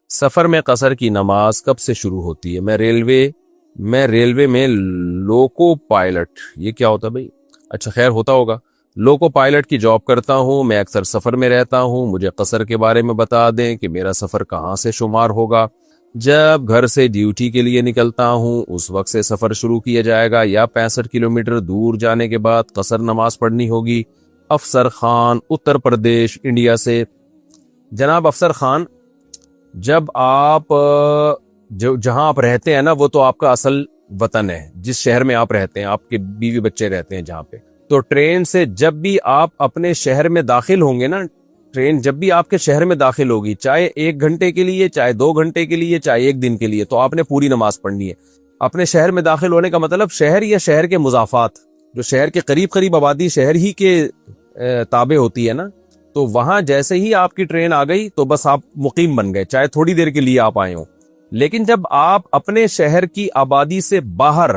سفر میں قصر کی نماز کب سے شروع ہوتی ہے؟ میں ریلوے میں لوکو پائلٹ، یہ کیا ہوتا ہے بھائی؟ اچھا خیر ہوتا ہوگا، لوکو پائلٹ کی جاب کرتا ہوں، میں اکثر سفر میں رہتا ہوں، مجھے قصر کے بارے میں بتا دیں کہ میرا سفر کہاں سے شمار ہوگا؟ جب گھر سے ڈیوٹی کے لیے نکلتا ہوں اس وقت سے سفر شروع کیا جائے گا یا 65 کلومیٹر دور جانے کے بعد قصر نماز پڑھنی ہوگی؟ افسر خان، اتر پردیش، انڈیا سے۔ جناب افسر خان، جب آپ جہاں آپ رہتے ہیں نا وہ تو آپ کا اصل وطن ہے، جس شہر میں آپ رہتے ہیں، آپ کے بیوی بچے رہتے ہیں جہاں پہ، تو ٹرین سے جب بھی آپ اپنے شہر میں داخل ہوں گے نا، ٹرین جب بھی آپ کے شہر میں داخل ہوگی، چاہے 1 گھنٹے کے لیے، چاہے 2 گھنٹے کے لیے، چاہے 1 دن کے لیے، تو آپ نے پوری نماز پڑھنی ہے۔ اپنے شہر میں داخل ہونے کا مطلب شہر یا شہر کے مضافات، جو شہر کے قریب قریب آبادی شہر ہی کے تابع ہوتی ہے نا، تو وہاں جیسے ہی آپ کی ٹرین آ گئی تو بس آپ مقیم بن گئے، چاہے تھوڑی دیر کے لیے آپ آئے ہوں۔ لیکن جب آپ اپنے شہر کی آبادی سے باہر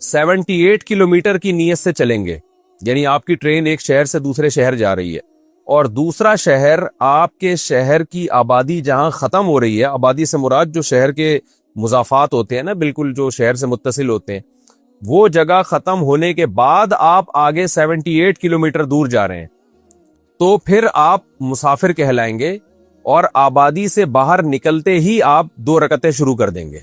78 کلومیٹر کی نیت سے چلیں گے، یعنی آپ کی ٹرین ایک شہر سے دوسرے شہر جا رہی ہے اور دوسرا شہر آپ کے شہر کی آبادی جہاں ختم ہو رہی ہے، آبادی سے مراد جو شہر کے مضافات ہوتے ہیں نا، بالکل جو شہر سے متصل ہوتے ہیں، وہ جگہ ختم ہونے کے بعد آپ آگے 78 کلومیٹر دور جا رہے ہیں، تو پھر آپ مسافر کہلائیں گے اور آبادی سے باہر نکلتے ہی آپ 2 رکعتیں شروع کر دیں گے،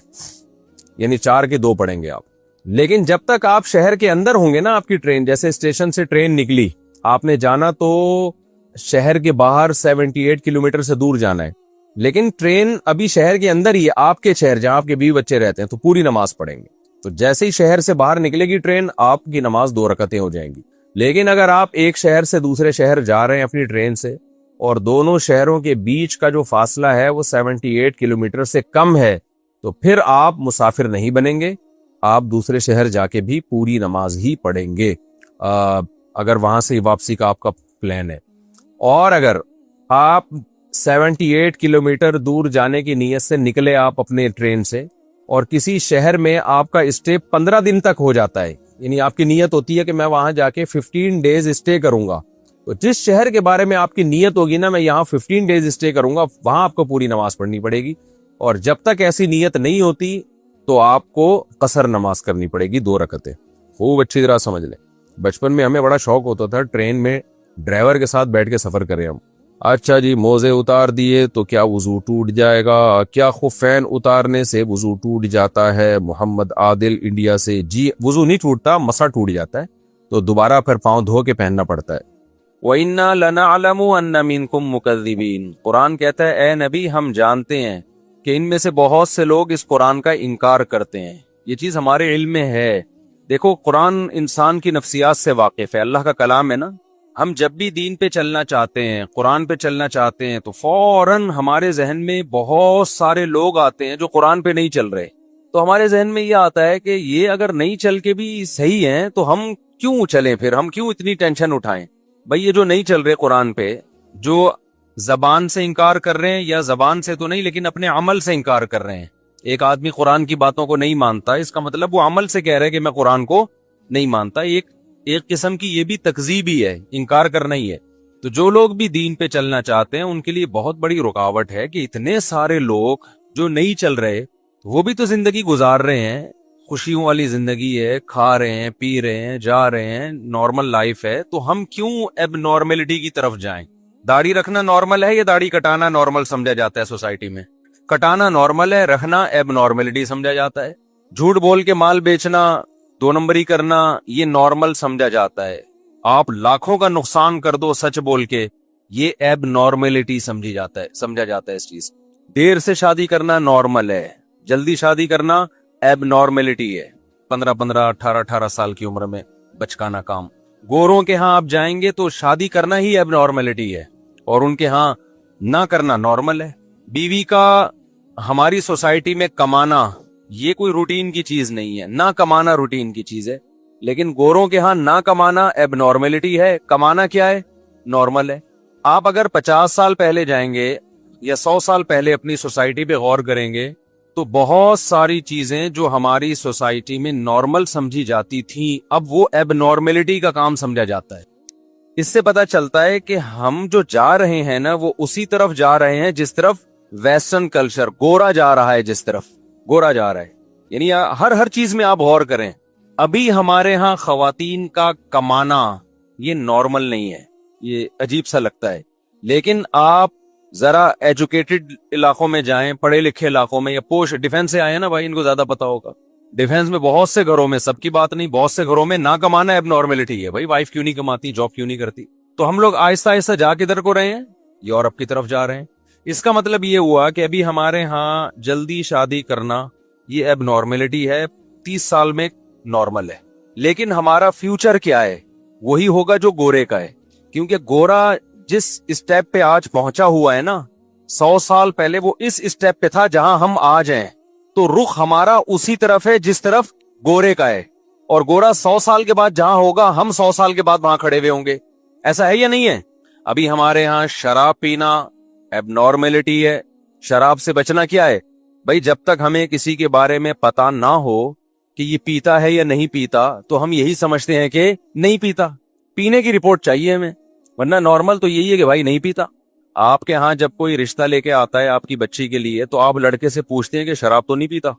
یعنی 4 کے 2 پڑھیں گے آپ۔ لیکن جب تک آپ شہر کے اندر ہوں گے نا، آپ کی ٹرین جیسے اسٹیشن سے ٹرین نکلی، آپ نے جانا تو شہر کے باہر 78 کلومیٹر سے دور جانا ہے، لیکن ٹرین ابھی شہر کے اندر ہی ہے، آپ کے شہر جہاں آپ کے بیوی بچے رہتے ہیں، تو پوری نماز پڑھیں گے۔ تو جیسے ہی شہر سے باہر نکلے گی ٹرین، آپ کی نماز 2 رکعتیں ہو جائیں گی۔ لیکن اگر آپ ایک شہر سے دوسرے شہر جا رہے ہیں اپنی ٹرین سے اور دونوں شہروں کے بیچ کا جو فاصلہ ہے وہ 78 کلومیٹر سے کم ہے، تو پھر آپ مسافر نہیں بنیں گے، آپ دوسرے شہر جا کے بھی پوری نماز ہی پڑھیں گے، اگر وہاں سے واپسی کا آپ کا پلان ہے۔ اور اگر آپ 78 کلومیٹر دور جانے کی نیت سے نکلے آپ اپنے ٹرین سے اور کسی شہر میں آپ کا اسٹے 15 دن تک ہو جاتا ہے، یعنی آپ کی نیت ہوتی ہے کہ میں وہاں جا کے 15 ڈیز اسٹے کروں گا، تو جس شہر کے بارے میں آپ کی نیت ہوگی نا، میں یہاں 15 ڈیز اسٹے کروں گا، وہاں آپ کو پوری نماز پڑھنی پڑے گی۔ اور جب تک ایسی نیت نہیں ہوتی تو آپ کو قصر نماز کرنی پڑے گی 2 رکعتیں۔ خوب اچھی طرح سمجھ لیں، بچپن میں ہمیں بڑا شوق ہوتا تھا ٹرین میں ڈرائیور کے ساتھ بیٹھ کے سفر کریں ہم۔ اچھا جی، موزے اتار دیے تو کیا وضو ٹوٹ جائے گا؟ کیا خفین اتارنے سے وضو ٹوٹ جاتا ہے؟ محمد عادل انڈیا سے۔ جی وضو نہیں ٹوٹتا، مسا ٹوٹ جاتا ہے، تو دوبارہ پھر پاؤں دھو کے پہننا پڑتا ہے۔ وَإِنَّا لَنَعْلَمُ أَنَّ مِنْكُمْ مُكَذِّبِينَ، قرآن کہتا ہے اے نبی ہم جانتے ہیں کہ ان میں سے بہت سے لوگ اس قرآن کا انکار کرتے ہیں، یہ چیز ہمارے علم میں ہے۔ دیکھو قرآن انسان کی نفسیات سے واقف ہے، اللہ کا کلام ہے نا، ہم جب بھی دین پہ چلنا چاہتے ہیں، قرآن پہ چلنا چاہتے ہیں، تو فوراً ہمارے ذہن میں بہت سارے لوگ آتے ہیں جو قرآن پہ نہیں چل رہے، تو ہمارے ذہن میں یہ آتا ہے کہ یہ اگر نہیں چل کے بھی صحیح ہیں تو ہم کیوں چلیں، پھر ہم کیوں اتنی ٹینشن اٹھائیں؟ بھئی یہ جو نہیں چل رہے قرآن پہ، جو زبان سے انکار کر رہے ہیں، یا زبان سے تو نہیں لیکن اپنے عمل سے انکار کر رہے ہیں، ایک آدمی قرآن کی باتوں کو نہیں مانتا، اس کا مطلب وہ عمل سے کہہ رہے کہ میں قرآن کو نہیں مانتا، ایک قسم کی یہ بھی تکذیب ہی ہے، انکار کرنا ہی ہے۔ تو جو لوگ بھی دین پہ چلنا چاہتے ہیں ان کے لیے بہت بڑی رکاوٹ ہے کہ اتنے سارے لوگ جو نہیں چل رہے، وہ بھی تو زندگی گزار رہے ہیں، خوشیوں والی زندگی ہے، کھا رہے ہیں، پی رہے ہیں، جا رہے ہیں، نارمل لائف ہے، تو ہم کیوں اب نارملٹی کی طرف جائیں؟ داڑھی رکھنا نارمل ہے یا داڑھی کٹانا نارمل سمجھا جاتا ہے سوسائٹی میں؟ کٹانا نارمل ہے، رکھنا اب نارملٹی سمجھا جاتا ہے۔ جھوٹ بول کے مال بیچنا، 2 نمبری کرنا، یہ نارمل سمجھا جاتا ہے۔ آپ لاکھوں کا نقصان کر دو سچ بول کے، یہ اب نارملٹی سمجھا جاتا ہے اس چیز۔ دیر سے شادی کرنا نارمل ہے، جلدی شادی کرنا اب نارملٹی ہے، 15 18 سال کی عمر میں بچکانا کام۔ گوروں کے ہاں آپ جائیں گے تو شادی کرنا ہی اب نارملٹی ہے، اور ان کے ہاں نہ کرنا نارمل ہے۔ بیوی کا ہماری سوسائٹی میں کمانا یہ کوئی روٹین کی چیز نہیں ہے، نہ کمانا روٹین کی چیز ہے، لیکن گوروں کے ہاں نہ کمانا اب نارملٹی ہے، کمانا کیا ہے؟ نارمل ہے۔ آپ اگر 50 سال پہلے جائیں گے یا 100 سال پہلے اپنی سوسائٹی پہ غور کریں گے تو بہت ساری چیزیں جو ہماری سوسائٹی میں نارمل سمجھی جاتی تھیں، اب وہ اب نارملٹی کا کام سمجھا جاتا ہے۔ اس سے پتہ چلتا ہے کہ ہم جو جا رہے ہیں نا، وہ اسی طرف جا رہے ہیں جس طرف ویسٹرن کلچر گورا جا رہا ہے، جس طرف گورا جا رہا ہے، یعنی ہر چیز میں آپ غور کریں، ابھی ہمارے ہاں خواتین کا کمانا یہ نارمل نہیں ہے، یہ عجیب سا لگتا ہے. لیکن آپ ذرا ایجوکیٹڈ علاقوں میں جائیں، پڑھے لکھے علاقوں میں، یا پوش ڈیفنس سے آئے نا بھائی، ان کو زیادہ پتا ہوگا. ڈیفنس میں بہت سے گھروں میں، سب کی بات نہیں، بہت سے گھروں میں نہ کمانا اب نارملٹی ہے. بھائی وائف کیوں نہیں کماتی، جاب کیوں نہیں کرتی؟ تو ہم لوگ آہستہ آہستہ جا کدھر کو رہے ہیں؟ یورپ کی طرف جا رہے ہیں. اس کا مطلب یہ ہوا کہ ابھی ہمارے ہاں جلدی شادی کرنا یہ اب نارملٹی ہے، 30 سال میں نارمل ہے. لیکن ہمارا فیوچر کیا ہے؟ وہی ہوگا جو گورے کا ہے. کیونکہ گورا جس اسٹیپ پہ آج پہنچا ہوا ہے نا، 100 سال پہلے وہ اس اسٹیپ پہ تھا جہاں ہم آج ہیں. تو رخ ہمارا اسی طرف ہے جس طرف گورے کا ہے. اور گورا 100 سال کے بعد جہاں ہوگا، ہم 100 سال کے بعد وہاں کھڑے ہوئے ہوں گے. ایسا ہے یا نہیں ہے؟ ابھی ہمارے ہاں شراب پینا اب نارملٹی ہے. شراب سے بچنا کیا ہے بھائی؟ جب تک ہمیں کسی کے بارے میں پتا نہ ہو کہ یہ پیتا ہے یا نہیں پیتا، تو ہم یہی سمجھتے ہیں کہ نہیں پیتا. پینے کی رپورٹ چاہیے ہمیں، ورنہ نارمل تو یہی ہے کہ بھائی نہیں پیتا. آپ کے ہاں جب کوئی رشتہ لے کے آتا ہے آپ کی بچی کے لیے، تو آپ لڑکے سے پوچھتے ہیں کہ شراب تو نہیں پیتا؟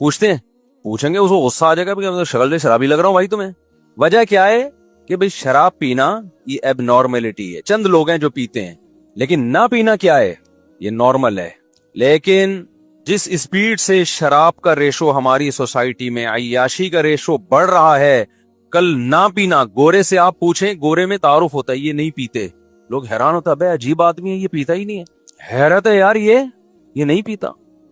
پوچھتے ہیں؟ پوچھیں گے اس کو غصہ آ جائے گا، شکل سے شرابی لگ رہا ہوں بھائی تمہیں. وجہ کیا ہے کہ بھائی شراب پینا یہ اب نارملٹی ہے. چند لوگ ہیں جو پیتے ہیں، لیکن نہ پینا کیا ہے؟ یہ نارمل ہے. لیکن جس اسپیڈ سے شراب کا ریشو ہماری سوسائٹی میں، عیاشی کا ریشو بڑھ رہا ہے، کل نہ پینا، گورے سے آپ پوچھیں، گورے میں تعارف ہوتا ہے یہ نہیں پیتے، لوگ حیران ہوتا ہے، بھائی عجیب آدمی ہے یہ پیتا ہی نہیں ہے. حیرت ہے یار، یہ نہیں پیتا.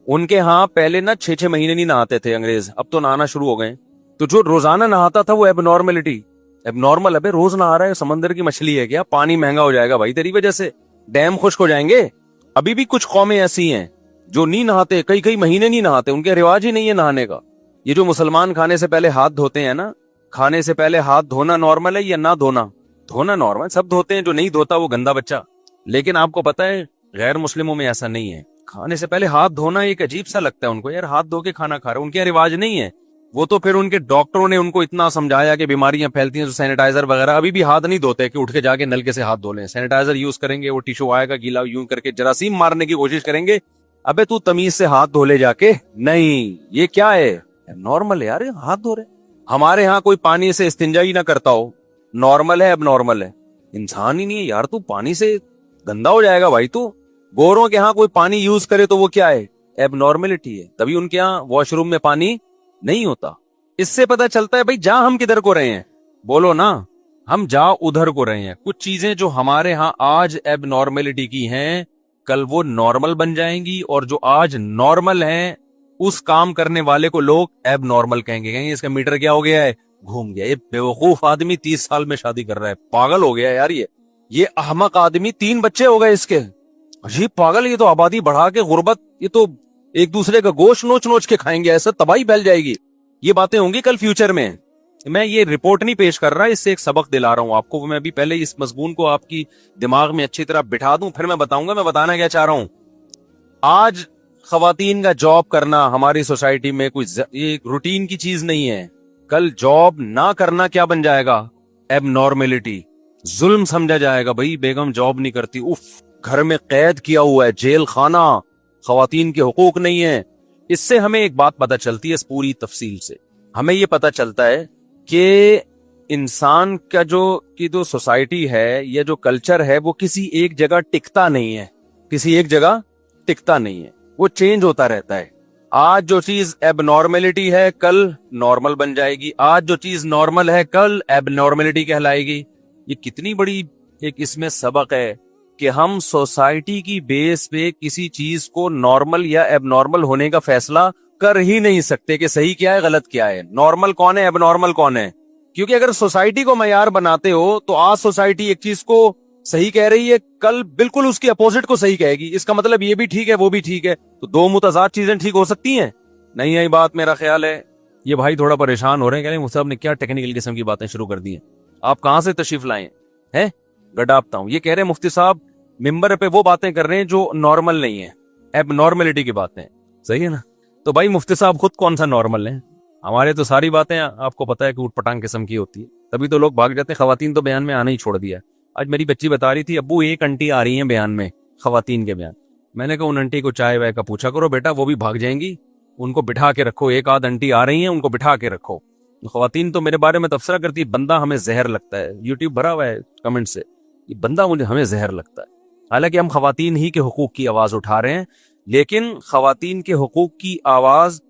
ان کے ہاں پہلے نہ 6 مہینے نہیں نہاتے تھے انگریز، اب تو نہانا شروع ہو گئے. تو جو روزانہ نہاتا تھا وہ اب نارملٹی، اب نارمل ہے. روز نہا رہا ہے، سمندر کی مچھلی ہے کیا؟ پانی مہنگا ہو جائے گا بھائی تیری وجہ سے، ڈیم خشک ہو جائیں گے. ابھی بھی کچھ قومیں ایسی ہیں جو نہیں نہاتے، کئی مہینے نہیں نہاتے، ان کے رواج ہی نہیں ہے نہانے کا. یہ جو مسلمان کھانے سے پہلے ہاتھ دھوتے ہیں نا، کھانے سے پہلے ہاتھ دھونا نارمل ہے یا نہ دھونا؟ دھونا نارمل، سب دھوتے ہیں، جو نہیں دھوتا وہ گندا بچہ. لیکن آپ کو پتا ہے غیر مسلموں میں ایسا نہیں ہے. کھانے سے پہلے ہاتھ دھونا ایک عجیب سا لگتا ہے ان کو، یار ہاتھ دھو کے کھانا کھا رہے، ان کے رواج نہیں ہے. وہ تو پھر ان کے ڈاکٹروں نے ان کو اتنا سمجھایا کہ بیماریاں پھیلتی ہیں، تو سینیٹائزر وغیرہ، ابھی بھی ہاتھ نہیں دھوتے کہ اٹھ کے جا کے نلکے سے ہاتھ دھو لیں. سینیٹائزر یوز کریں گے، وہ ٹیشو آئے گا گیلا، یوں کر کے جراثیم مارنے کی کوشش کریں گے. ابے تو تمیز سے ہاتھ دھو لے جا کے. نہیں، یہ کیا ہے؟ نارمل ہے یار، ہاتھ دھو رہے. ہمارے ہاں کوئی پانی سے استنجا ہی نہ کرتا ہو، نارمل ہے اب نارمل ہے. انسان ہی نہیں ہے یار، تو پانی سے گندا ہو جائے گا بھائی. تو گوروں کے ہاں کوئی پانی یوز کرے تو وہ کیا ہے؟ اب نارملٹی ہے. تبھی ان کے ہاں واش روم میں پانی نہیں ہوتا. اس سے پتا چلتا ہے بھائی جا ہم کدھر کو رہے ہیں. بولو نا، ہم جا ادھر کو رہے ہیں. کچھ چیزیں جو ہمارے ہاں آج اب نارملٹی کی ہیں، کل وہ نارمل بن جائیں گی، اور جو آج نارمل ہیں اس کام کرنے والے کو لوگ اب نارمل کہیں گے اس کا میٹر کیا ہو گیا ہے، گھوم گیا. یہ بیوقوف آدمی 30 سال میں شادی کر رہا ہے، پاگل ہو گیا یار. یہ احمق آدمی 3 بچے ہو گئے اس کے، عجیب پاگل. یہ تو آبادی بڑھا کے غربت، یہ تو ایک دوسرے کا گوشت نوچ نوچ کے کھائیں گے، ایسا تباہی پھیل جائے گی. یہ باتیں ہوں گی کل فیوچر میں. میں یہ رپورٹ نہیں پیش کر رہا، اس سے ایک سبق دلا رہا ہوں آپ کو. میں ابھی پہلے اس مضمون کو آپ کی دماغ میں اچھی طرح بٹھا دوں، پھر میں بتاؤں گا میں بتانا کیا چاہ رہا ہوں. آج خواتین کا جاب کرنا ہماری سوسائٹی میں کوئی ایک روٹین کی چیز نہیں ہے. کل جاب نہ کرنا کیا بن جائے گا؟ اب نارملٹی، ظلم سمجھا جائے گا. بھائی بیگم جاب نہیں کرتی، اف، گھر میں قید کیا ہوا ہے، جیل خانہ، خواتین کے حقوق نہیں ہیں. اس سے ہمیں ایک بات پتہ چلتی ہے، اس پوری تفصیل سے ہمیں یہ پتہ چلتا ہے کہ انسان کا جو سوسائٹی ہے یا جو کلچر ہے وہ کسی ایک جگہ ٹکتا نہیں ہے، کسی ایک جگہ ٹکتا نہیں ہے، وہ چینج ہوتا رہتا ہے. آج جو چیز اب نارملٹی ہے کل نارمل بن جائے گی، آج جو چیز نارمل ہے کل اب نارملٹی کہلائے گی. یہ کتنی بڑی ایک اس میں سبق ہے کہ ہم سوسائٹی کی بیس پہ کسی چیز کو نارمل یا اب نارمل ہونے کا فیصلہ کر ہی نہیں سکتے کہ صحیح کیا ہے غلط کیا ہے، نارمل کون ہے اب نارمل کون ہے. کیونکہ اگر سوسائٹی کو معیار بناتے ہو تو آج سوسائٹی ایک چیز کو صحیح کہہ رہی ہے، کل بالکل اس کی اپوزٹ کو صحیح کہے گی. اس کا مطلب یہ بھی ٹھیک ہے وہ بھی ٹھیک ہے، تو 2 متضاد چیزیں ٹھیک ہو سکتی ہیں؟ نہیں ہے. بات میرا خیال ہے یہ بھائی تھوڑا پریشان ہو رہے ہیں، کہہ رہے ہیں مفتی صاحب نے کیا ٹیکنیکل قسم کی باتیں شروع کر دی ہیں، آپ کہاں سے تشریف لائے ہیں؟ گڈاپتا ہوں. یہ کہہ رہے ہیں مفتی صاحب ممبر پہ وہ باتیں کر رہے ہیں جو نارمل نہیں ہیں، اب نارملٹی کی باتیں. صحیح ہے نا؟ تو بھائی مفتی صاحب خود کون سا نارمل ہیں؟ ہمارے تو ساری باتیں آپ کو پتا ہے کہ اوٹ پٹانگ قسم کی ہوتی ہے، تبھی تو لوگ بھاگ جاتے ہیں. خواتین تو بیان میں آنا ہی چھوڑ دیا. آج میری بچی بتا رہی تھی ابو ایک آنٹی آ رہی ہیں بیان میں، خواتین کے بیان. میں نے کہا ان آنٹی کو چائے وائے کا پوچھا کرو بیٹا, وہ بھی بھاگ جائیں گی, ان کو بٹھا کے رکھو, ایک آدھ آنٹی آ رہی ہیں ان کو بٹھا کے رکھو. خواتین تو میرے بارے میں تبصرہ کرتی, بندہ ہمیں زہر لگتا ہے, یوٹیوب بھرا ہوا ہے کمنٹ سے, یہ بندہ ہمیں زہر لگتا ہے. حالانکہ ہم خواتین ہی کے حقوق کی آواز اٹھا رہے ہیں, لیکن خواتین کے حقوق کی آواز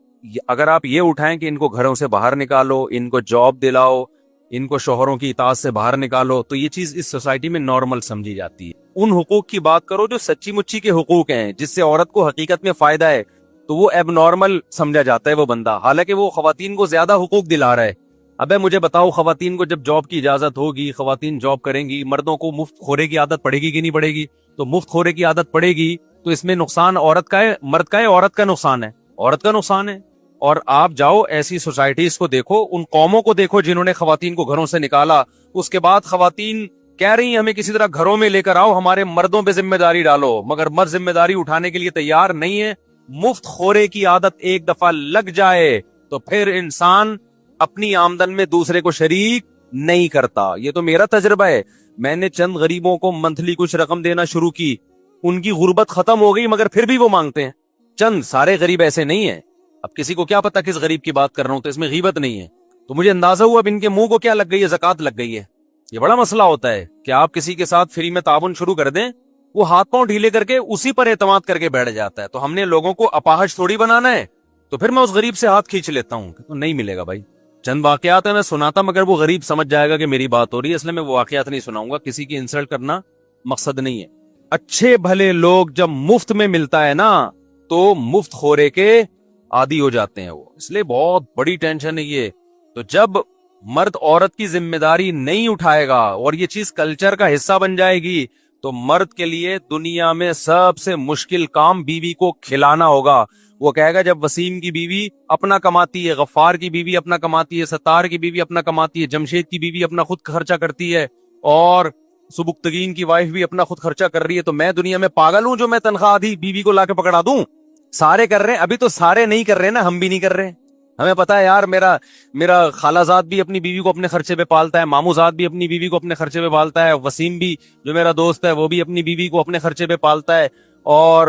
اگر آپ یہ اٹھائیں کہ ان کو گھروں سے باہر نکالو, ان کو جاب دلاؤ, ان کو شوہروں کی اطاعت سے باہر نکالو, تو یہ چیز اس سوسائٹی میں نارمل سمجھی جاتی ہے. ان حقوق کی بات کرو جو سچی مچی کے حقوق ہیں, جس سے عورت کو حقیقت میں فائدہ ہے, تو وہ ایب نارمل سمجھا جاتا ہے وہ بندہ, حالانکہ وہ خواتین کو زیادہ حقوق دلا رہا ہے. ابے مجھے بتاؤ, خواتین کو جب جاب کی اجازت ہوگی, خواتین جاب کریں گی, مردوں کو مفت خورے کی عادت پڑے گی کہ نہیں پڑے گی؟ تو مفت خورے کی عادت پڑے گی تو اس میں نقصان عورت کا ہے, مرد کا ہے؟ عورت کا نقصان ہے, عورت کا نقصان ہے. اور آپ جاؤ ایسی سوسائٹیز کو دیکھو, ان قوموں کو دیکھو جنہوں نے خواتین کو گھروں سے نکالا, اس کے بعد خواتین کہہ رہی ہیں ہمیں کسی طرح گھروں میں لے کر آؤ, ہمارے مردوں پہ ذمہ داری ڈالو, مگر مرد ذمہ داری اٹھانے کے لیے تیار نہیں ہے. مفت خورے کی عادت ایک دفعہ لگ جائے تو پھر انسان اپنی آمدن میں دوسرے کو شریک نہیں کرتا. یہ تو میرا تجربہ ہے. میں نے چند غریبوں کو منتھلی کچھ رقم دینا شروع کی, ان کی غربت ختم ہو گئی مگر پھر بھی وہ مانگتے ہیں. چند, سارے غریب ایسے نہیں ہیں. اب کسی کو کیا پتا کس غریب کی بات کر رہا ہوں, تو اس میں غیبت نہیں ہے. تو مجھے اندازہ ہوا اب ان کے منہ کو کیا لگ گئی ہے, زکات لگ گئی ہے. یہ بڑا مسئلہ ہوتا ہے کہ آپ کسی کے ساتھ فری میں تعاون شروع کر دیں, وہ ہاتھ پاؤں ڈھیلے کر کے اسی پر اعتماد کر کے بیٹھ جاتا ہے. تو ہم نے لوگوں کو اپاہج تھوڑی بنانا ہے, تو پھر میں اس غریب سے ہاتھ کھینچ لیتا ہوں کہ تو نہیں ملے گا بھائی. چند واقعات ہیں میں سناتا, مگر وہ غریب سمجھ جائے گا کہ میری بات ہو رہی ہے, اس لیے میں وہ واقعات نہیں سناؤں گا. کسی کی انسلٹ کرنا مقصد نہیں ہے. اچھے بھلے لوگ جب مفت میں ملتا ہے نا تو مفت خورے کے عادی ہو جاتے ہیں وہ, اس لیے بہت بڑی ٹینشن ہے یہ. تو جب مرد عورت کی ذمہ داری نہیں اٹھائے گا اور یہ چیز کلچر کا حصہ بن جائے گی, تو مرد کے لیے دنیا میں سب سے مشکل کام بیوی کو کھلانا ہوگا. وہ کہے گا جب وسیم کی بیوی اپنا کماتی ہے, غفار کی بیوی اپنا کماتی ہے, ستار کی بیوی اپنا کماتی ہے, جمشید کی بیوی اپنا خود خرچہ کرتی ہے, اور سبکتگین کی وائف بھی اپنا خود خرچہ کر رہی ہے, تو میں دنیا میں پاگل ہوں جو میں تنخواہ آدھی بیوی کو لا کے پکڑا دوں؟ سارے کر رہے ہیں. ابھی تو سارے نہیں کر رہے نا, ہم بھی نہیں کر رہے. ہمیں پتا ہے یار, میرا خالہ زاد بھی اپنی بیوی کو اپنے خرچے پہ پالتا ہے, مامو زاد بھی اپنی بیوی کو اپنے خرچے پہ پالتا ہے, وسیم بھی جو میرا دوست ہے وہ بھی اپنی بیوی کو اپنے خرچے پہ پالتا ہے, اور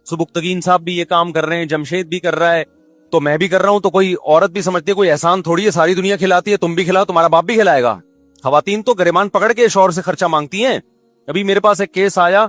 سبکتگین صاحب بھی یہ کام کر رہے ہیں, جمشید بھی کر رہا ہے, تو میں بھی کر رہا ہوں. تو کوئی عورت بھی سمجھتی ہے کوئی احسان تھوڑی ہے, ساری دنیا کھلاتی ہے, تم بھی کھلاؤ, تمہارا باپ بھی کھلائے گا. خواتین تو گریبان پکڑ کے شوہر سے خرچہ مانگتی ہیں. ابھی میرے پاس ایک کیس آیا,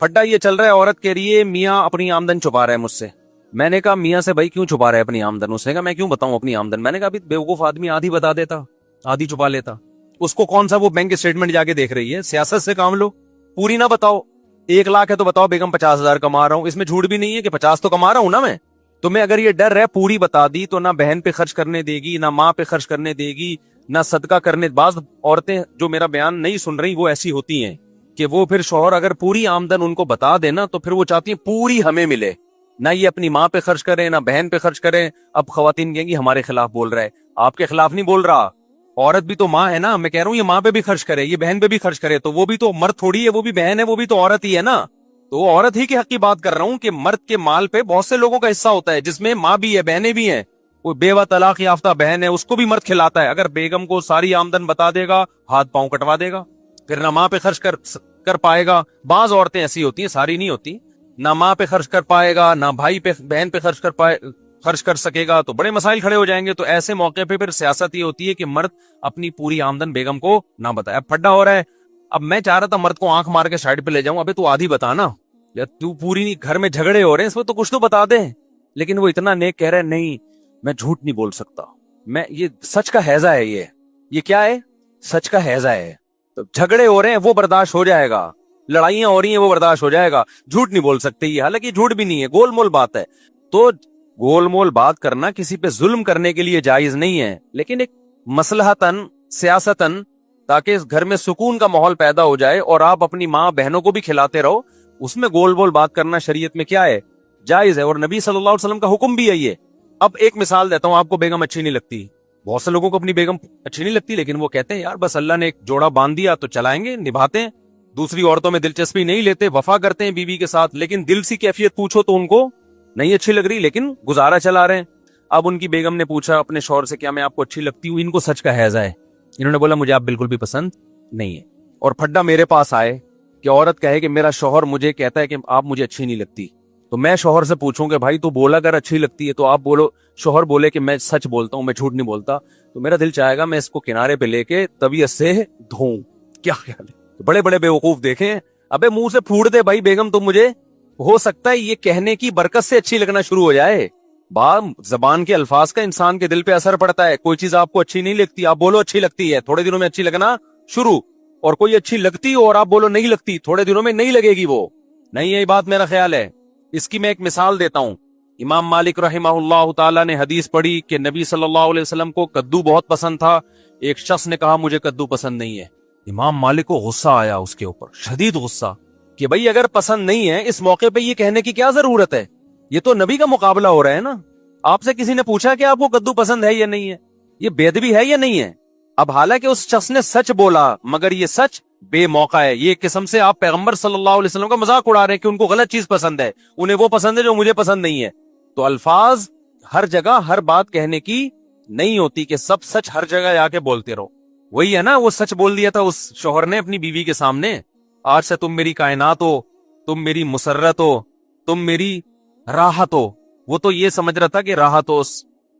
پھڈا یہ چل رہا ہے, عورت کہہ رہی ہے میاں اپنی آمدن چھپا رہا ہے مجھ سے. میں نے کہا میاں سے بھائی کیوں چھپا رہا ہے اپنی آمدن؟ اس نے کہا میں کیوں بتاؤں اپنی آمدن. میں نے کہا ابھی بیوقوف آدمی آدھی بتا دیتا, آدھی چھپا لیتا. اس کو کون سا وہ بینک اسٹیٹمنٹ جا کے دیکھ رہی ہے؟ سیاست سے کام لو, پوری نہ بتاؤ. 1 لاکھ ہے تو بتاؤ بیگم 50,000 کما رہا ہوں, اس میں جھوٹ بھی نہیں ہے کہ 50 تو کما رہا ہوں نا میں. تمہیں اگر یہ ڈر ہے پوری بتا دی تو نہ بہن پہ خرچ کرنے دے گی, نہ ماں پہ خرچ کرنے دے گی, نہ صدقہ کرنے. بعض عورتیں جو میرا بیان نہیں سن رہی وہ ایسی ہوتی ہیں کہ وہ پھر شوہر اگر پوری آمدن ان کو بتا دینا تو پھر وہ چاہتی ہیں پوری ہمیں ملے, نہ یہ اپنی ماں پہ خرچ کریں نہ بہن پہ خرچ کریں. اب خواتین کہیں گی ہمارے خلاف بول رہا ہے. آپ کے خلاف نہیں بول رہا, عورت بھی تو ماں ہے نا. میں کہہ رہا ہوں یہ ماں پہ بھی خرچ کرے, یہ بہن پہ بھی خرچ کرے, تو وہ بھی تو مرد تھوڑی ہے, وہ بھی بہن ہے, وہ بھی تو عورت ہی ہے نا. تو وہ عورت ہی کے حق کی بات کر رہا ہوں کہ مرد کے مال پہ بہت سے لوگوں کا حصہ ہوتا ہے, جس میں ماں بھی ہے, بہنیں بھی ہیں. کوئی بیوہ طلاق یافتہ بہن ہے, اس کو بھی مرد کھلاتا ہے. اگر بیگم کو ساری آمدن بتا دے گا ہاتھ پاؤں کٹوا دے گا, پھر نہ ماں پہ خرچ کر پائے گا. بعض عورتیں ایسی ہوتی ہیں, ساری نہیں ہوتی, نہ ماں پہ خرچ کر پائے گا, نہ بھائی پہ بہن پہ خرچ کر سکے گا, تو بڑے مسائل کھڑے ہو جائیں گے. تو ایسے موقع پہ پھر سیاست یہ ہوتی ہے کہ مرد اپنی پوری آمدن بیگم کو نہ بتائے. اب پھڈا ہو رہا ہے. اب میں چاہ رہا تھا مرد کو آنکھ مار کے سائڈ پہ لے جاؤں, ابھی تو آدھی بتا نا, یا تو پوری نہیں, گھر میں جھگڑے ہو رہے ہیں اس میں تو کچھ تو بتا دے. لیکن وہ اتنا نیک کہہ رہے نہیں میں جھوٹ نہیں بول سکتا, میں یہ سچ کا ہیضہ ہے, یہ کیا ہے, سچ کا ہیضہ ہے. تو جھگڑے ہو رہے ہیں وہ برداشت ہو جائے گا, لڑائیاں ہو رہی ہیں وہ برداشت ہو جائے گا, جھوٹ نہیں بول سکتے. یہ حالانکہ جھوٹ بھی نہیں ہے, گول مول بات ہے. تو گول مول بات کرنا کسی پہ ظلم کرنے کے لیے جائز نہیں ہے, لیکن ایک مصلحتاً سیاستاً تاکہ اس گھر میں سکون کا ماحول پیدا ہو جائے اور آپ اپنی ماں بہنوں کو بھی کھلاتے رہو, اس میں گول بول بات کرنا شریعت میں کیا ہے, جائز ہے. اور نبی صلی اللہ علیہ وسلم کا حکم بھی ہے یہ. اب ایک مثال دیتا ہوں, آپ کو بیگم اچھی نہیں لگتی, بہت سے لوگوں کو اپنی بیگم اچھی نہیں لگتی, لیکن وہ کہتے ہیں یار بس اللہ نے ایک جوڑا باندھ دیا تو چلائیں گے, نبھاتے ہیں, دوسری عورتوں میں دلچسپی نہیں لیتے, وفا کرتے ہیں بیوی کے ساتھ. لیکن دل سی کیفیت پوچھو تو ان کو نہیں اچھی لگ رہی, لیکن گزارا چلا رہے ہیں. اب ان کی بیگم نے پوچھا اپنے شوہر سے کیا میں آپ کو اچھی لگتی ہوں؟ ان کو سچ کا ہیضہ ہے, انہوں نے بولا مجھے آپ بالکل بھی پسند نہیں ہے. اور پھڈا میرے پاس آئے کہ عورت کہے کہ میرا شوہر مجھے کہتا ہے کہ آپ مجھے اچھی نہیں لگتی, تو میں شوہر سے پوچھوں کہ بھائی تو بولا اگر اچھی لگتی ہے, تو آپ بولو, شوہر بولے کہ میں سچ بولتا ہوں, میں جھوٹ نہیں بولتا, تو میرا دل چاہے گا میں اس کو کنارے پہ لے کے طبیعت سے دھوؤں. کیا خیال ہے؟ بڑے بڑے بیوقوف دیکھیں, ابے منہ سے پھوٹ دے بھائی بیگم تم مجھے, ہو سکتا ہے یہ کہنے کی برکت سے اچھی لگنا شروع ہو جائے. زبان کے الفاظ کا انسان کے دل پہ اثر پڑتا ہے. کوئی چیز آپ کو اچھی نہیں لگتی, آپ بولو اچھی لگتی ہے, تھوڑے دنوں میں اچھی لگنا شروع, اور کوئی اچھی لگتی ہو اور آپ بولو نہیں لگتی, تھوڑے دنوں میں نہیں لگے گی وہ. نہیں, یہی بات میرا خیال ہے. اس کی میں ایک مثال دیتا ہوں. امام مالک رحمہ اللہ تعالی نے حدیث پڑھی کہ نبی صلی اللہ علیہ وسلم کو کدو بہت پسند تھا. ایک شخص نے کہا مجھے کدو پسند نہیں ہے. امام مالک کو غصہ آیا اس کے اوپر, شدید غصہ, کہ بھئی اگر پسند نہیں ہے اس موقع پہ یہ کہنے کی کیا ضرورت ہے, یہ تو نبی کا مقابلہ ہو رہا ہے نا. آپ سے کسی نے پوچھا کہ آپ کو کدو پسند ہے یا نہیں ہے, یہ بے ادبی ہے یا نہیں ہے. اب حالانکہ اس شخص نے سچ بولا, مگر یہ سچ بے موقع ہے. یہ قسم سے آپ پیغمبر صلی اللہ علیہ وسلم کا مذاق اڑا رہے ہیں کہ ان کو غلط چیز پسند ہے, انہیں وہ پسند ہے جو مجھے پسند نہیں ہے. تو الفاظ ہر جگہ ہر بات کہنے کی نہیں ہوتی کہ سب سچ ہر جگہ آ کے بولتے رہو. وہی ہے نا, وہ سچ بول دیا تھا اس شوہر نے اپنی بیوی کے سامنے, آج سے تم میری کائنات ہو, تم میری مسرت ہو, تم میری راحت ہو. وہ تو یہ سمجھ رہا تھا کہ راحت ہو,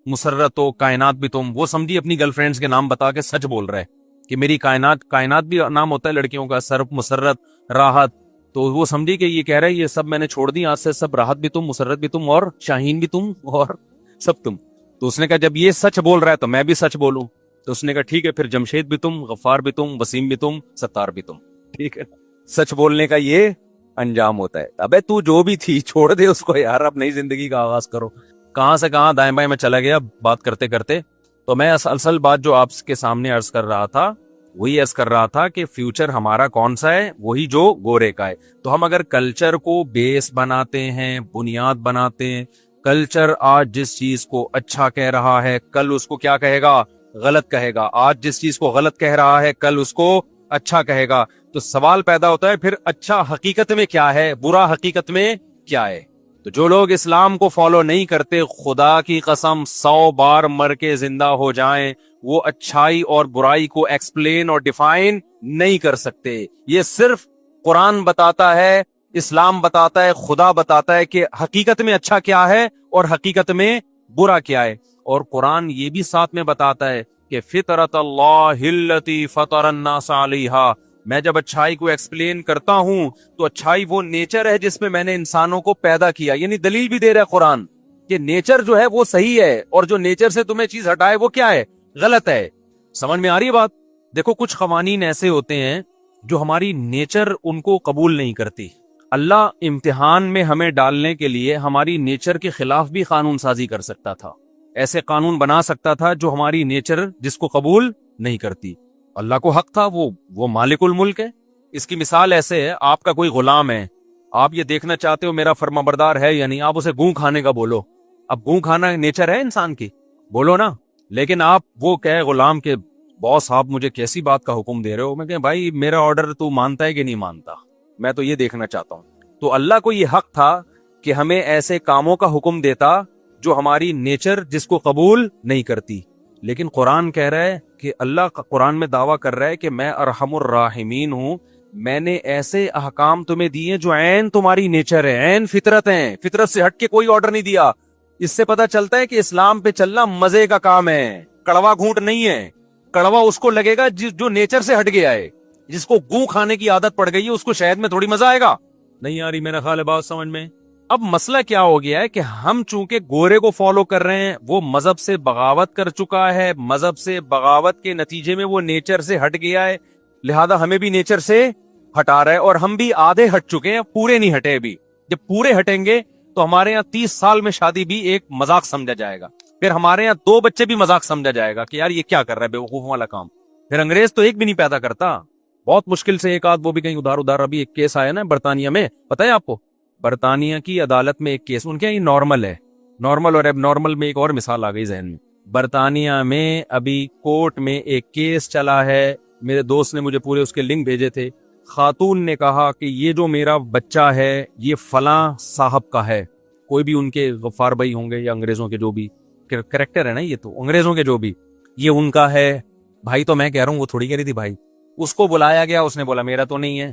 مسرت ہو, کائنات بھی تم. وہ سمجھی اپنی گرل فرینڈز کے نام بتا کے سچ بول رہے کہ میری کائنات, کائنات بھی نام ہوتا ہے لڑکیوں کا, سرف, مسرت, راحت. تو وہ سمجھی کہ یہ کہہ رہے یہ سب میں نے چھوڑ دی, آج سے سب راحت بھی تم, مسرت بھی تم, اور شاہین بھی تم, اور سب تم. تو اس نے کہا جب یہ سچ بول رہا ہے تو میں بھی سچ بولوں. تو اس نے کہا ٹھیک ہے, پھر جمشید بھی تم, غفار بھی تم, وسیم بھی تم, ستار بھی تم. ٹھیک ہے, سچ بولنے کا یہ انجام ہوتا ہے. ابے تو جو بھی تھی چھوڑ دے اس کو یار, اب نئی زندگی کا آغاز کرو. کہاں سے کہاں دائیں بائیں میں چلا گیا بات کرتے کرتے. تو میں اصل بات جو آپ کے سامنے عرض کر رہا تھا وہی عرض کر رہا تھا کہ فیوچر ہمارا کون سا ہے, وہی جو گورے کا ہے. تو ہم اگر کلچر کو بیس بناتے ہیں, بنیاد بناتے ہیں, کلچر آج جس چیز کو اچھا کہہ رہا ہے کل اس کو کیا کہے گا, غلط کہے گا. آج جس چیز کو غلط کہہ رہا ہے کل اس کو اچھا کہے گا. تو سوال پیدا ہوتا ہے پھر اچھا حقیقت میں کیا ہے, برا حقیقت میں کیا ہے. تو جو لوگ اسلام کو فالو نہیں کرتے, خدا کی قسم 100 بار مر کے زندہ ہو جائیں, وہ اچھائی اور برائی کو ایکسپلین اور ڈیفائن نہیں کر سکتے. یہ صرف قرآن بتاتا ہے, اسلام بتاتا ہے, خدا بتاتا ہے کہ حقیقت میں اچھا کیا ہے اور حقیقت میں برا کیا ہے. اور قرآن یہ بھی ساتھ میں بتاتا ہے کہ فطرت اللہ التی فطر الناس علیہا. میں جب اچھائی کو ایکسپلین کرتا ہوں تو اچھائی وہ نیچر ہے جس میں میں نے انسانوں کو پیدا کیا. یعنی دلیل بھی دے رہا ہے قرآن کہ نیچر جو ہے وہ صحیح ہے, اور جو نیچر سے تمہیں چیز ہٹائے وہ کیا ہے, غلط ہے. سمجھ میں آ رہی ہے بات؟ دیکھو کچھ قوانین ایسے ہوتے ہیں جو ہماری نیچر ان کو قبول نہیں کرتی. اللہ امتحان میں ہمیں ڈالنے کے لیے ہماری نیچر کے خلاف بھی قانون سازی کر سکتا تھا. ایسے قانون بنا سکتا تھا جو ہماری نیچر جس کو قبول نہیں کرتی. اللہ کو حق تھا, وہ مالک الملک ہے. اس کی مثال ایسے ہے, آپ کا کوئی غلام ہے, آپ یہ دیکھنا چاہتے ہو میرا فرما بردار ہے یا نہیں, آپ اسے گوں کھانے کا بولو. اب گوں کھانا نیچر ہے انسان کی, بولو نا. لیکن آپ وہ کہے غلام کے باس آپ مجھے کیسی بات کا حکم دے رہے ہو, میں کہ بھائی میرا آرڈر تو مانتا ہے کہ نہیں مانتا, میں تو یہ دیکھنا چاہتا ہوں. تو اللہ کو یہ حق تھا کہ ہمیں ایسے کاموں کا حکم دیتا جو ہماری نیچر جس کو قبول نہیں کرتی. لیکن قرآن کہہ رہا ہے کہ اللہ قرآن میں دعویٰ کر رہا ہے کہ میں ارحم الراحمین ہوں. میں نے ایسے احکام تمہیں دیے جو عین تمہاری نیچر ہے, عین فطرت ہیں, فطرت سے ہٹ کے کوئی آرڈر نہیں دیا. اس سے پتہ چلتا ہے کہ اسلام پہ چلنا مزے کا کام ہے, کڑوا گھونٹ نہیں ہے. کڑوا اس کو لگے گا جو نیچر سے ہٹ گیا ہے, جس کو گوں کھانے کی عادت پڑ گئی ہے, اس کو شہد میں تھوڑی مزہ آئے گا. نہیں آ رہی میرا خیال ہے بات سمجھ میں. اب مسئلہ کیا ہو گیا ہے کہ ہم چونکہ گورے کو فالو کر رہے ہیں, وہ مذہب سے بغاوت کر چکا ہے, مذہب سے بغاوت کے نتیجے میں وہ نیچر سے ہٹ گیا ہے, لہذا ہمیں بھی نیچر سے ہٹا رہا ہے. اور ہم بھی آدھے ہٹ چکے ہیں, پورے نہیں ہٹے ابھی. جب پورے ہٹیں گے تو ہمارے یہاں 30 سال میں شادی بھی ایک مذاق سمجھا جائے گا. پھر ہمارے یہاں 2 بچے بھی مذاق سمجھا جائے گا کہ یار یہ کیا کر رہا ہے, بیوقوفوں والا کام. پھر انگریز تو ایک بھی نہیں پیدا کرتا, بہت مشکل سے ایک آدھ, وہ بھی کہیں ادھر. ابھی ایک کیس آیا نا برطانیہ میں, پتہ ہے آپ کو, برطانیہ کی عدالت میں ایک کیس, ان کے یہ نارمل ہے, نارمل اور اب نارمل میں ایک اور مثال آ گئی ذہن میں. برطانیہ میں ابھی کورٹ میں ایک کیس چلا ہے, میرے دوست نے مجھے پورے اس کے لنک بھیجے تھے. خاتون نے کہا کہ یہ جو میرا بچہ ہے یہ فلاں صاحب کا ہے, کوئی بھی ان کے غفار بھائی ہوں گے یا انگریزوں کے جو بھی کریکٹر ہے نا, یہ تو انگریزوں کے جو بھی, یہ ان کا ہے. بھائی تو میں کہہ رہا ہوں وہ تھوڑی کہہ رہی تھی بھائی. اس کو بلایا گیا, اس نے بولا میرا تو نہیں ہے.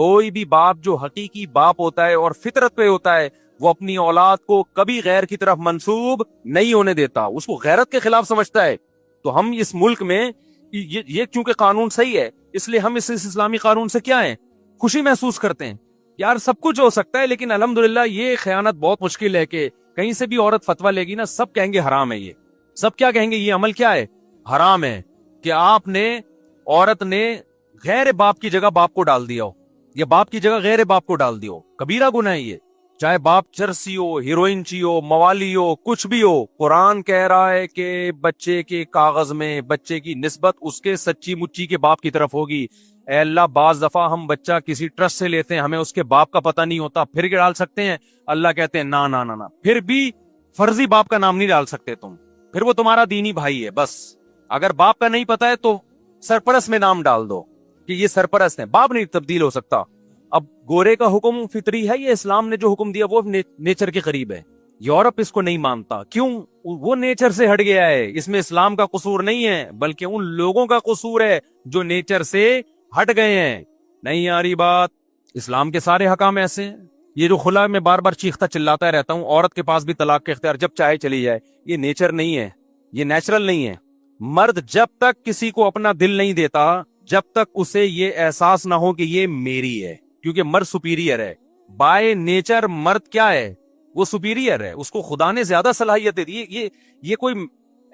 کوئی بھی باپ جو حقیقی باپ ہوتا ہے اور فطرت پہ ہوتا ہے وہ اپنی اولاد کو کبھی غیر کی طرف منسوب نہیں ہونے دیتا, اس کو غیرت کے خلاف سمجھتا ہے. تو ہم اس ملک میں یہ چونکہ قانون صحیح ہے اس لیے ہم اس اسلامی قانون سے کیا ہیں, خوشی محسوس کرتے ہیں. یار سب کچھ ہو سکتا ہے لیکن الحمدللہ یہ خیانت بہت مشکل ہے کہ کہیں سے بھی عورت فتویٰ لے گی نا, سب کہیں گے حرام ہے, یہ سب کیا کہیں گے, یہ عمل کیا ہے, حرام ہے. کہ آپ نے عورت نے غیر باپ کی جگہ باپ کو ڈال دیا ہو یا باپ کی جگہ غیر باپ کو ڈال دیا ہو, کبیرہ گناہ ہے یہ. چاہے باپ چرسی ہو, ہیروئن چی ہو, موالی ہو, کچھ بھی ہو, قرآن کہہ رہا ہے کہ بچے کے کاغذ میں بچے کی نسبت اس کے سچی مچی کے باپ کی طرف ہوگی. اے اللہ, بعض دفعہ ہم بچہ کسی ٹرسٹ سے لیتے ہیں, ہمیں اس کے باپ کا پتہ نہیں ہوتا, پھر کے ڈال سکتے ہیں. اللہ کہتے ہیں نا نا نا نا, پھر بھی فرضی باپ کا نام نہیں ڈال سکتے تم, پھر وہ تمہارا دینی بھائی ہے. بس اگر باپ کا نہیں پتا ہے تو سرپرست میں نام ڈال دو کہ یہ سرپرست ہے, باپ نہیں تبدیل ہو سکتا. اب گورے کا حکم فطری ہے, یہ اسلام نے جو حکم دیا وہ نیچر کے قریب ہے. یورپ اس کو نہیں مانتا, کیوں, وہ نیچر سے ہٹ گیا ہے. اس میں اسلام کا قصور نہیں ہے بلکہ ان لوگوں کا قصور ہے جو نیچر سے ہٹ گئے ہیں. نہیں آ رہی بات, اسلام کے سارے حکام ایسے ہیں. یہ جو خلا میں بار بار چیختا چلاتا رہتا ہوں, عورت کے پاس بھی طلاق کے اختیار جب چاہے چلی جائے, یہ نیچر نہیں ہے, یہ نیچرل نہیں ہے. مرد جب تک کسی کو اپنا دل نہیں دیتا جب تک اسے یہ احساس نہ ہو کہ یہ میری ہے, کیونکہ مرد سپیریئر ہے. بائی نیچر مرد کیا ہے, وہ سپیریئر ہے, اس کو خدا نے زیادہ صلاحیت دے دی. یہ کوئی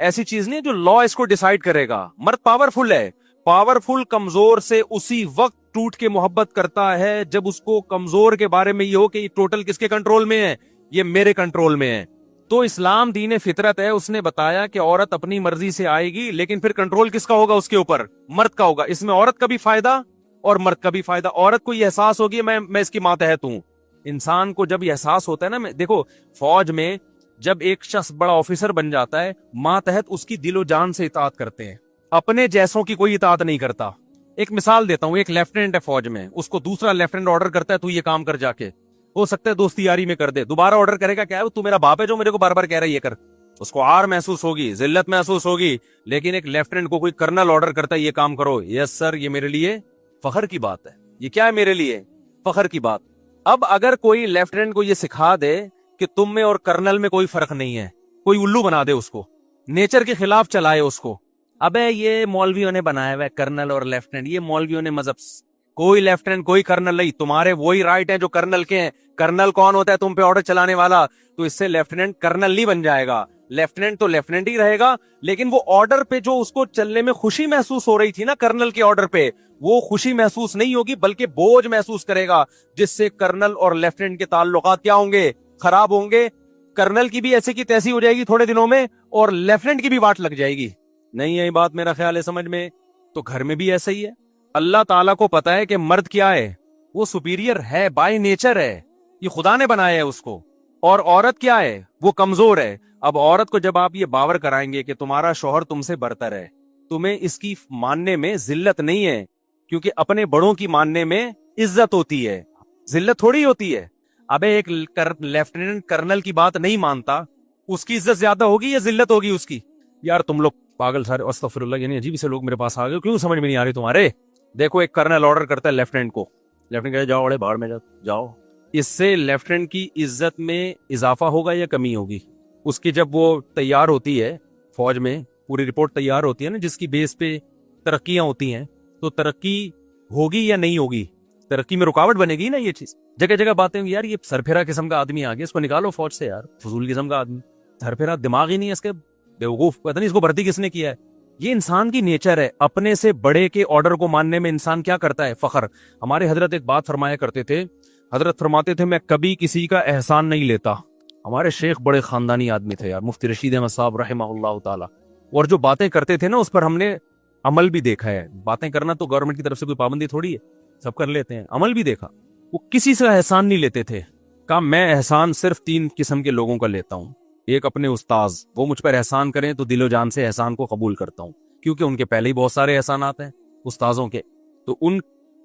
ایسی چیز نہیں جو لا اس کو ڈیسائیڈ کرے گا. مرد پاورفل ہے, پاورفل کمزور سے اسی وقت ٹوٹ کے محبت کرتا ہے جب اس کو کمزور کے بارے میں یہ ہو کہ یہ ٹوٹل کس کے کنٹرول میں ہے, یہ میرے کنٹرول میں ہے. تو اسلام دین فطرت ہے, اس نے بتایا کہ عورت اپنی مرضی سے آئے گی لیکن پھر کنٹرول کس کا ہوگا اس کے اوپر, مرد کا ہوگا. اس میں عورت کا بھی فائدہ اور مرد کا بھی فائدہ. عورت کو یہ احساس ہوگی میں اس کی ماتحت ہوں. انسان کو جب یہ احساس ہوتا ہے نا, دیکھو فوج میں جب ایک شخص بڑا آفیسر بن جاتا ہے ماتحت اس کی دل و جان سے اطاعت کرتے ہیں, اپنے جیسوں کی کوئی اطاعت نہیں کرتا. ایک مثال دیتا ہوں, ایک لیفٹیننٹ ہے فوج میں, اس کو دوسرا لیفٹیننٹ آرڈر کرتا ہے تو یہ کام کر, جا کے ہو سکتا ہے دوستی یاری میں کر دے, دوبارہ آرڈر کرے گا کیا ہے, تو میرا باپ ہے جو میرے کو بار بار کہہ رہا ہے یہ کر. اس کو آر محسوس ہوگی, ذلت محسوس ہوگی. لیکن ایک لیفٹیننٹ کو کوئی کرنل آرڈر کرتا ہے یہ کام کرو, یس سر, یہ میرے لیے فخر کی بات ہے. یہ کیا ہے میرے لیے فخر کی بات. اب اگر کوئی لیفٹیننٹ کو یہ سکھا دے کہ تم میں اور کرنل میں کوئی فرق نہیں ہے, کوئی الو بنا دے اس کو, نیچر کے خلاف چلائے اس کو, ابے یہ مولویوں نے بنایا ہوا ہے کرنل اور لیفٹیننٹ, یہ مولویوں نے مذہب, کوئی لیفٹیننٹ کوئی کرنل نہیں, تمہارے وہی رائٹ ہیں جو کرنل کے ہیں. کرنل کون ہوتا ہے, تم پہ آرڈر چلانے والا, تو اس سے لیفٹیننٹ کرنل نہیں بن جائے گا. لیفٹیننٹ تو لیفٹیننٹ ہی رہے گا, لیکن وہ آرڈر پہ جو اس کو چلنے میں خوشی محسوس ہو رہی تھی نا کرنل کے آرڈر پہ, وہ خوشی محسوس نہیں ہوگی بلکہ بوجھ محسوس کرے گا, جس سے کرنل اور لیفٹیننٹ کے تعلقات کیا ہوں گے, خراب ہوں گے. کرنل کی بھی ایسے کی تیسی ہو جائے گی تھوڑے دنوں میں, اور لیفٹیننٹ کی بھی واٹ لگ جائے گی. نہیں ہے بات, میرا خیال ہے سمجھ میں. تو گھر میں بھی ایسا ہی ہے. اللہ تعالیٰ کو پتا ہے کہ مرد کیا ہے, وہ سپیریئر ہے, بائی نیچر ہے, یہ خدا نے بنایا ہے اس کو. اور عورت کیا ہے, وہ کمزور ہے. اب عورت کو جب آپ یہ باور کرائیں گے کہ تمہارا شوہر تم سے برتر ہے, تمہیں اس کی ماننے میں ذلت نہیں ہے, کیونکہ اپنے بڑوں کی ماننے میں عزت ہوتی ہے, ذلت تھوڑی ہوتی ہے. ابے ایک لیفٹیننٹ کرنل کی بات نہیں مانتا, اس کی عزت زیادہ ہوگی یا ذلت ہوگی اس کی؟ یار تم لوگ پاگل سارے, استغفر اللہ, یعنی عجیب سے لوگ میرے پاس آ گئے, کیوں سمجھ میں نہیں آ رہی تمہارے. دیکھو ایک کرنل آرڈر کرتا ہے لیفٹیننٹ کو, لیفٹیننٹ کہتا ہے جاؤ بڑے باہر میں جاؤ. اس سے لیفٹیننٹ کی عزت میں اضافہ ہوگا یا کمی ہوگی؟ اس کی جب وہ تیار ہوتی ہے فوج میں, پوری رپورٹ تیار ہوتی ہے نا جس کی بیس پہ ترقیاں ہوتی ہیں, تو ترقی ہوگی یا نہیں ہوگی؟ ترقی میں رکاوٹ بنے گی نا یہ چیز. جگہ جگہ باتیں ہوں, یار یہ سرپھیرا قسم کا آدمی آ گیا, اس کو نکالو فوج سے, یار فضول قسم کا آدمی, سرپھیرا دماغ ہی نہیں ہے اس کے, بیوقوف, پتہ نہیں اس کو بھرتی کس نے کیا ہے. یہ انسان کی نیچر ہے, اپنے سے بڑے کے آرڈر کو ماننے میں انسان کیا کرتا ہے, فخر. ہمارے حضرت ایک بات فرمایا کرتے تھے, حضرت فرماتے تھے میں کبھی کسی کا احسان نہیں لیتا. ہمارے شیخ بڑے خاندانی آدمی تھے یار, مفتی رشید احمد صاحب رحمہ اللہ تعالی, اور جو باتیں کرتے تھے نا اس پر ہم نے عمل بھی دیکھا ہے. باتیں کرنا تو گورنمنٹ کی طرف سے کوئی پابندی تھوڑی ہے, سب کر لیتے ہیں, عمل بھی دیکھا. وہ کسی سے احسان نہیں لیتے تھے. کہا میں احسان صرف 3 قسم کے لوگوں کا لیتا ہوں. ایک اپنے استاذ, وہ مجھ پر احسان کریں تو دل و جان سے احسان کو قبول کرتا ہوں, کیونکہ ان کے پہلے ہی بہت سارے احسانات ہیں استاذوں کے. تو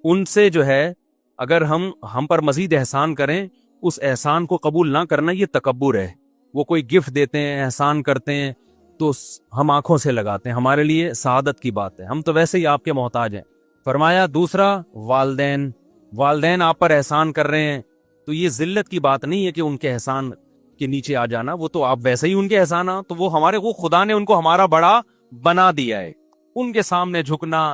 ان سے جو ہے اگر ہم پر مزید احسان کریں, اس احسان کو قبول نہ کرنا یہ تکبر ہے. وہ کوئی گفٹ دیتے ہیں, احسان کرتے ہیں تو ہم آنکھوں سے لگاتے ہیں, ہمارے لیے سعادت کی بات ہے, ہم تو ویسے ہی آپ کے محتاج ہیں. فرمایا دوسرا والدین, والدین آپ پر احسان کر رہے ہیں تو یہ ذلت کی بات نہیں ہے کہ ان کے احسان کے نیچے آ جانا، وہ تو آپ ویسے ہی ان کے احسان تو وہ خدا نے ان کو ہمارا بڑا بنا دیا ہے. ان کے سامنے جھکنا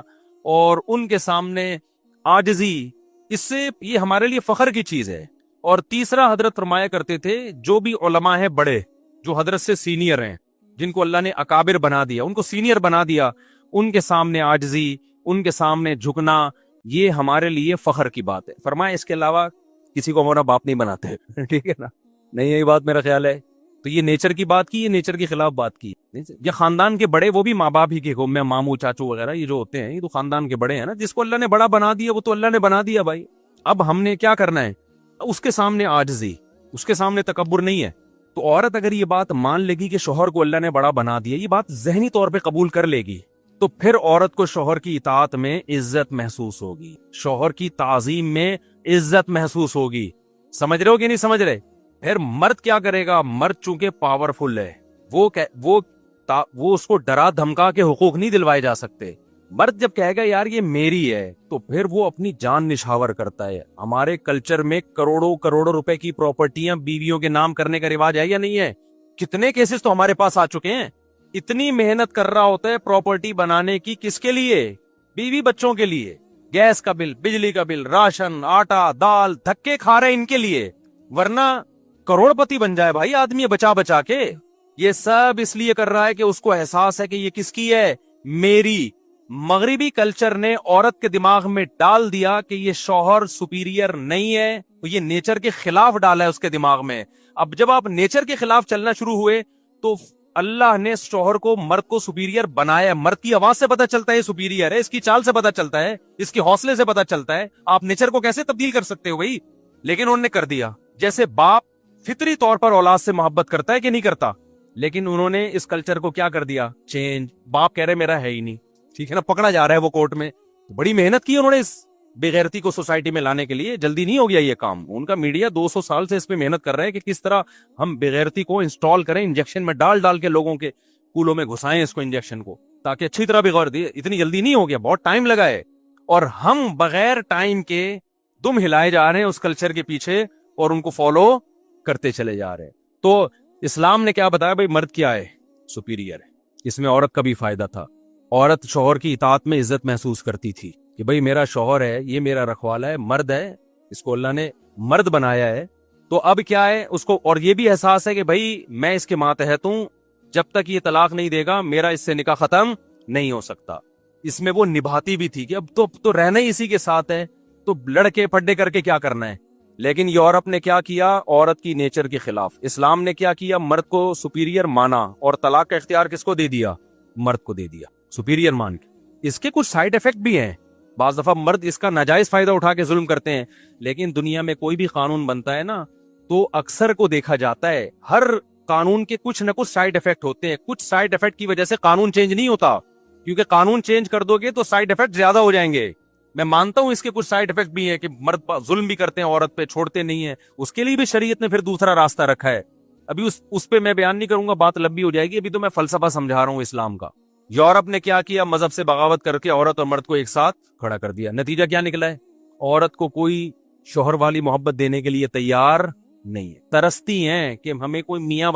اور ان کے سامنے عاجزی، اس سے یہ ہمارے لیے فخر کی چیز ہے. اور تیسرا حضرت فرمایا کرتے تھے جو بھی علماء ہیں بڑے، جو حضرت سے سینئر ہیں، جن کو اللہ نے اکابر بنا دیا، ان کو سینئر بنا دیا، ان کے سامنے عاجزی، ان کے سامنے جھکنا، یہ ہمارے لیے فخر کی بات ہے. فرمایا اس کے علاوہ کسی کو ہمارا باپ نہیں بناتے. ٹھیک ہے نا؟ نہیں یہی بات میرا خیال ہے. تو یہ نیچر کی بات کی، یہ نیچر کے خلاف بات کی. یہ خاندان کے بڑے وہ بھی ماں باپ ہی کے ہو، میں ماموں چاچو وغیرہ یہ جو ہوتے ہیں یہ تو خاندان کے بڑے ہیں نا. جس کو اللہ نے بڑا بنا دیا وہ تو اللہ نے بنا دیا بھائی. اب ہم نے کیا کرنا ہے؟ اس کے سامنے عاجزی، اس کے سامنے تکبر نہیں ہے. تو عورت اگر یہ بات مان لے گی کہ شوہر کو اللہ نے بڑا بنا دیا، یہ بات ذہنی طور پہ قبول کر لے گی، تو پھر عورت کو شوہر کی اطاعت میں عزت محسوس ہوگی، شوہر کی تعظیم میں عزت محسوس ہوگی. سمجھ رہے ہو کہ نہیں سمجھ رہے؟ پھر مرد کیا کرے گا؟ مرد چونکہ پاورفل ہے، وہ اس کو ڈرا دھمکا کے حقوق نہیں دلوائے جا سکتے. مرد جب کہے گا یار یہ میری ہے، تو پھر وہ اپنی جان نشاور کرتا ہے. ہمارے کلچر میں کروڑوں کروڑوں روپے کی پراپرٹیاں بیویوں کے نام کرنے کا رواج ہے یا نہیں ہے؟ کتنے کیسز تو ہمارے پاس آ چکے ہیں. اتنی محنت کر رہا ہوتا ہے پراپرٹی بنانے کی، کس کے لیے؟ بیوی بچوں کے لیے. گیس کا بل، بجلی کا بل، راشن، آٹا، دال، دھکے کھا رہے ان کے لیے، ورنہ کروڑ پتی بن جائے بھائی آدمی بچا بچا کے. یہ سب اس لیے کر رہا ہے کہ اس کو احساس ہے کہ یہ کس کی ہے؟ میری. مغربی کلچر نے عورت کے دماغ میں ڈال دیا کہ یہ شوہر سپیریئر نہیں ہے، یہ نیچر کے خلاف ڈالا ہے اس کے دماغ میں. اب جب آپ نیچر کے خلاف چلنا شروع ہوئے تو اللہ نے شوہر کو، مرد کو سپیریئر بنایا. مرد کی آواز سے پتا چلتا ہے سپیریئر ہے، اس کی چال سے پتا چلتا ہے، اس کی حوصلے سے پتا چلتا ہے. آپ نیچر کو کیسے تبدیل کر سکتے ہو بھائی؟ لیکن انہوں نے کر دیا. جیسے باپ فطری طور پر اولاد سے محبت کرتا ہے کہ نہیں کرتا، لیکن انہوں نے اس کلچر کو کیا کر دیا؟ چینج. باپ کہہ رہے میرا ہے ہی نہیں، ٹھیک ہے نا، پکڑا جا رہا ہے وہ کورٹ میں. بڑی محنت کی انہوں نے اس بے غیرتی کو سوسائٹی میں لانے کے لیے. جلدی نہیں ہو گیا یہ کام. ان کا میڈیا 200 سال سے اس پہ محنت کر رہا ہے کہ کس طرح ہم بے غیرتی کو انسٹال کریں، انجیکشن میں ڈال ڈال کے لوگوں کے کولوں میں گھسائیں اس کو، انجیکشن کو، تاکہ اچھی طرح بغیر دیے. اتنی جلدی نہیں ہو گیا، بہت ٹائم لگا ہے. اور ہم بغیر ٹائم کے دم ہلائے جا رہے ہیں اس کلچر کے پیچھے اور ان کو فالو کرتے چلے جا رہے ہیں. تو اسلام نے کیا بتایا بھائی؟ مرد کیا ہے؟ سپیریئر ہے. اس میں عورت کا بھی فائدہ تھا. عورت شوہر کی اطاعت میں عزت محسوس کرتی تھی کہ بھائی میرا شوہر ہے، یہ میرا رکھوالا ہے، مرد ہے، اس کو اللہ نے مرد بنایا ہے. تو اب کیا ہے اس کو، اور یہ بھی احساس ہے کہ بھائی میں اس کے ماتحت ہوں، جب تک یہ طلاق نہیں دے گا میرا اس سے نکاح ختم نہیں ہو سکتا. اس میں وہ نبھاتی بھی تھی کہ اب تو رہنا ہی اسی کے ساتھ ہے، تو لڑکے پڈے کر کے کیا کرنا ہے. لیکن یورپ نے کیا کیا؟ عورت کی نیچر کے خلاف. اسلام نے کیا کیا؟ مرد کو سپیریئر مانا اور طلاق کا اختیار کس کو دے دیا؟ مرد کو دے دیا، سپیریئر مان کے. اس کے کچھ سائیڈ ایفیکٹ بھی ہیں. بعض دفعہ مرد اس کا ناجائز فائدہ اٹھا کے ظلم کرتے ہیں. لیکن دنیا میں کوئی بھی قانون بنتا ہے نا، تو اکثر کو دیکھا جاتا ہے ہر قانون کے کچھ نہ کچھ سائیڈ ایفیکٹ ہوتے ہیں. کچھ سائیڈ ایفیکٹ کی وجہ سے قانون چینج نہیں ہوتا، کیونکہ قانون چینج کر دو گے تو سائیڈ ایفیکٹ زیادہ ہو جائیں گے. میں مانتا ہوں اس کے کچھ سائیڈ ایفیکٹ بھی ہیں کہ مرد ظلم بھی کرتے ہیں عورت پہ، چھوڑتے نہیں ہیں. اس کے لیے بھی شریعت نے پھر دوسرا راستہ رکھا ہے. ابھی اس پہ میں بیان نہیں کروں گا، بات لمبی ہو جائے گی. ابھی تو میں فلسفہ سمجھا رہا ہوں اسلام کا. یورپ نے کیا کیا؟ مذہب سے بغاوت کر کے عورت اور مرد کو ایک ساتھ کھڑا کر دیا. نتیجہ کیا نکلا ہے؟ عورت کو کوئی شوہر والی محبت دینے کے لیے تیار نہیں ہے. ترستی ہیں کہ ہمیں کوئی میاں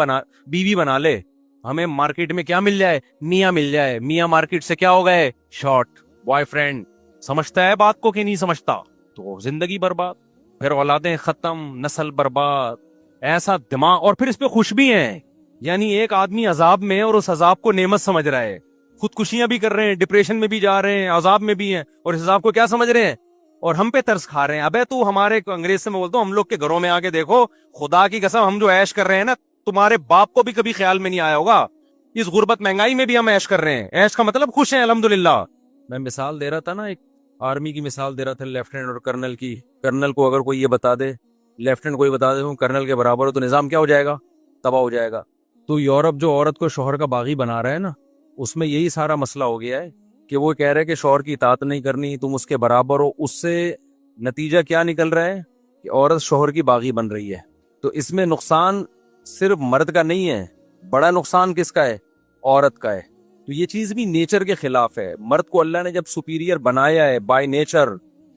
بیوی بنا لے، ہمیں مارکیٹ میں کیا مل جائے؟ میاں مل جائے. میاں مارکیٹ سے کیا ہو گئے؟ Short boy friend. سمجھتا ہے بات کو کہ نہیں سمجھتا؟ تو زندگی برباد، پھر اولادیں ختم، نسل برباد. ایسا دماغ، اور پھر اس پہ خوش بھی ہیں. یعنی ایک آدمی عذاب میں ہے اور اس عذاب کو نعمت سمجھ رہا ہے. خودکشیاں بھی کر رہے ہیں، ڈپریشن میں بھی جا رہے ہیں، عذاب میں بھی ہیں، اور اس عذاب کو کیا سمجھ رہے ہیں؟ اور ہم پہ ترس کھا رہے ہیں. ابے تو ہمارے انگریز سے میں بولتا ہوں، ہم لوگ کے گھروں میں آ کے دیکھو، خدا کی قسم ہم جو عیش کر رہے ہیں نا، تمہارے باپ کو بھی کبھی خیال میں نہیں آیا ہوگا. اس غربت مہنگائی میں بھی ہم عیش کر رہے ہیں. عیش کا مطلب خوش ہیں الحمدللہ. میں مثال دے رہا تھا نا، ایک آرمی کی مثال دے رہا تھا، لیفٹیننٹ اور کرنل کی. کرنل کو اگر کوئی یہ بتا دے، لیفٹیننٹ کو یہ بتا دے کرنل کے برابر ہو، تو نظام کیا ہو جائے گا؟ تباہ ہو جائے گا. تو یورپ جو عورت کو شوہر کا باغی بنا رہا ہے نا، اس میں یہی سارا مسئلہ ہو گیا ہے کہ وہ کہہ رہے کہ شوہر کی اطاعت نہیں کرنی، تم اس کے برابر ہو. اس سے نتیجہ کیا نکل رہا ہے؟ کہ عورت شوہر کی باغی بن رہی ہے. تو اس میں نقصان صرف مرد کا نہیں ہے، بڑا نقصان کس کا ہے؟ عورت کا ہے. تو یہ چیز بھی نیچر کے خلاف ہے. مرد کو اللہ نے جب سپیریئر بنایا ہے بائی نیچر،